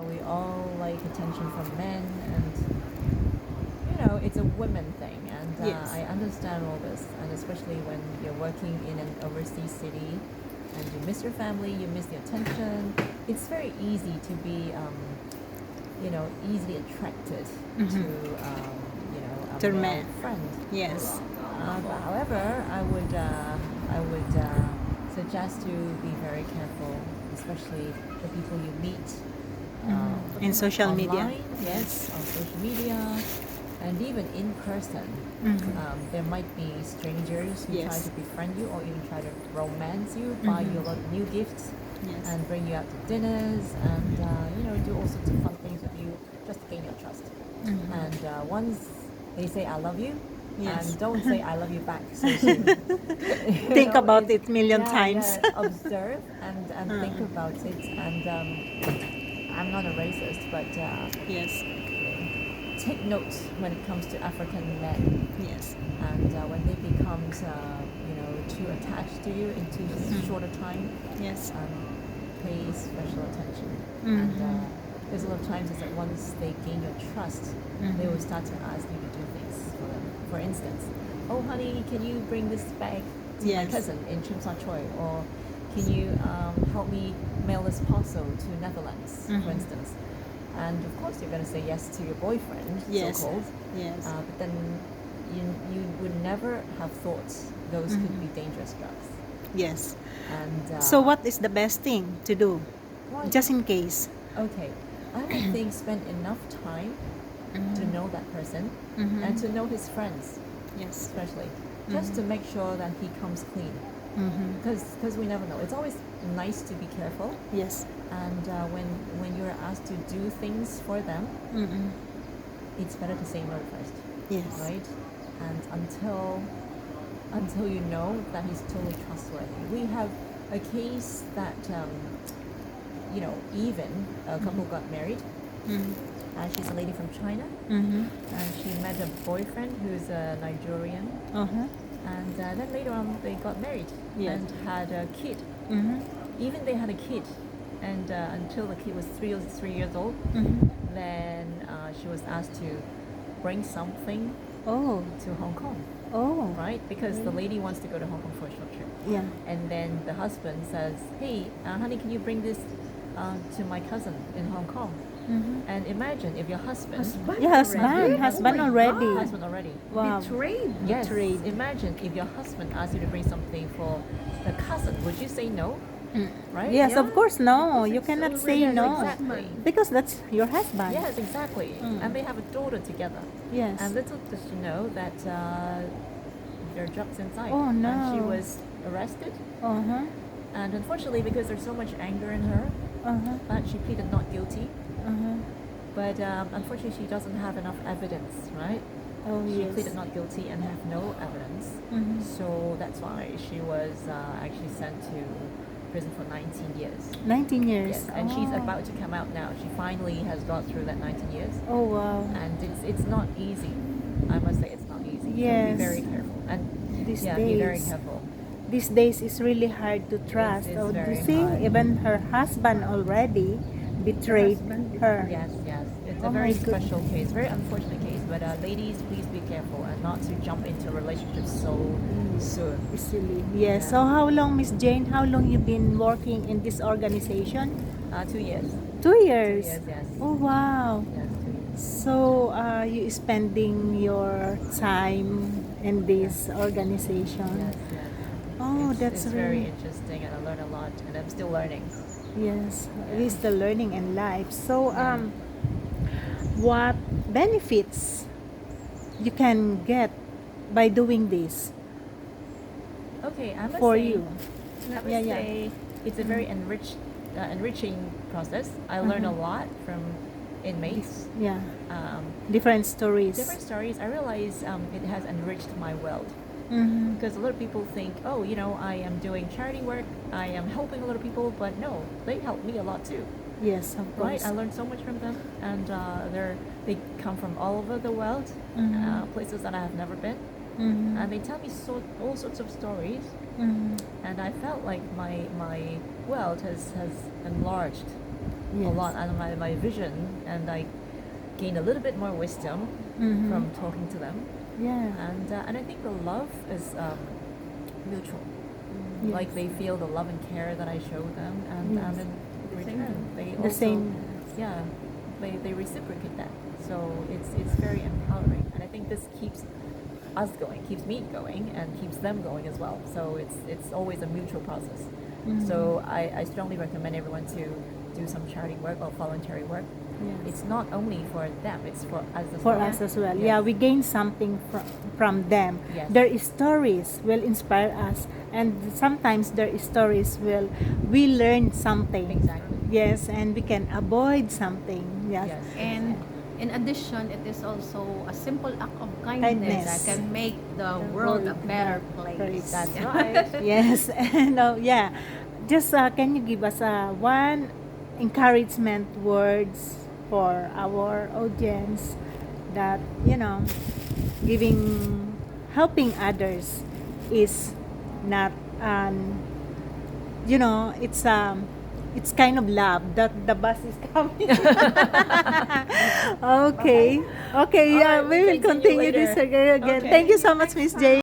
We all like attention from men, and it's a women thing. And Yes. I understand all this, and especially when you're working in an overseas city, and you miss your family, you miss the attention. It's very easy to be, easily attracted to, a To male men. friend. Yes. But however, I would suggest to be very careful, especially the people you meet In social media. online, yes, on social media, and even in person. There might be strangers who try Yes. to befriend you or even try to romance you, buy you a lot of new gifts, Yes. and bring you out to dinners, and do all sorts of fun things with you just to gain your trust. And once they say "I love you," Yes. and don't say "I love you" back so soon. Think about It's- it million yeah, times. yeah, observe and think about it. And I'm not a racist, but Yes. take note when it comes to African men, Yes. and when they become too attached to you in too short a time, Yes. pay special attention. And Mhm. there's a lot of times is that once they gain your trust, they will start to ask you to do things for them. For instance, oh honey, can you bring this bag to my Yes. cousin in Chim Sa Choi, or can you help me mail this parcel to Netherlands, for instance? And of course, you're going to say yes to your boyfriend, Yes. so-called. Yes. But then you would never have thought those could be dangerous drugs. Yes. And So what is the best thing to do? well, Just in case. okay, I would think spend enough time to know that person and to know his friends, Yes. especially, just to make sure that he comes clean. Because we never know. It's always nice to be careful, Yes. and when you're asked to do things for them, it's better to say no first, Yes. right? And until you know that he's totally trustworthy. We have a case that even a couple got married. She's a lady from China, and she met a boyfriend who's a Nigerian, and then later on they got married Yes. and had a kid. Even they had a kid, and until the kid was 3 years old, then she was asked to bring something Oh. to Hong Kong, Oh. right? Because the lady wants to go to Hong Kong for a short trip. Yeah. And then the husband says, hey, honey, can you bring this to my cousin in Hong Kong? And imagine if your husband, Yeah, husband already. husband already. Wow. Yes. Betrayed. Imagine if your husband asked you to bring something for the cousin. Would you say no? Right? Yes, Yeah. of course, no. Because You it's cannot already say an no. Exactly. Because that's your husband. Yes, exactly. And they have a daughter together. Yes. And little does she know that there are drugs inside. Oh, no. And she was arrested. Uh-huh. And unfortunately, because there's so much anger in her, she pleaded not guilty. But unfortunately, she doesn't have enough evidence, right? Oh, She yes. pleaded not guilty and have no evidence. So that's why she was actually sent to prison for 19 years. 19 years. Yes, and she's Oh. about to come out now. She finally has got through that 19 years. Oh, wow. And it's not easy. I must say it's not easy. So Yes. be very careful. And These be very days. careful. These days it's really hard to trust. It's Oh, you very see, hard. even her husband already betrayed her. Yes. It's Oh a very my special case, very unfortunate case. But ladies, please be careful and not to jump into relationships so soon. Easily. Yes. Yeah. So how long, Miss Jane, how long you been working in this organization? 2 years. 2 years. 2 years, yes. Oh, wow. Yes, 2 years. So, you spending your time in this organization? Yes. Oh, that's it's very really interesting, and I learn a lot, and I'm still learning. yes. Yeah. It is the learning in life. So, Yeah. what benefits you can get by doing this Okay, I must for say, you? I must Yeah. say it's a very enriching process. I learn a lot from inmates. Yeah, Um, different stories. different stories. I realize it has enriched my world. Mm-hmm. Because a lot of people think, oh, I am doing charity work, I am helping a lot of people, but no, they help me a lot too, Yes, of right? course. I learned so much from them, and they come from all over the world, places that I have never been, and they tell me all sorts of stories, and I felt like my world has enlarged a lot, and my vision, and I gained a little bit more wisdom from talking to them. And I think the love is mutual. Yes. Like they feel the love and care that I show them, and in return they The also same. they reciprocate that. So it's very empowering, and I think this keeps us going, keeps me going, and keeps them going as well. So it's always a mutual process. So I strongly recommend everyone to do some charity work or voluntary work. Yes. It's not only for them; it's for us as For well. us as well. Yes. Yeah, we gain something from them. Yes. Their stories will inspire us, and sometimes their stories we learn something. Exactly. Yes, and we can avoid something. Yes. Yes. And in addition, it is also a simple act of kindness, Kindness. that can make the world a better place. That's right. Yes, and just can you give us one encouragement words for our audience that helping others is not it's kind of love that the bus is coming. Okay, All right, we will continue later. this again. Okay. Thank you so much, Miss Jane.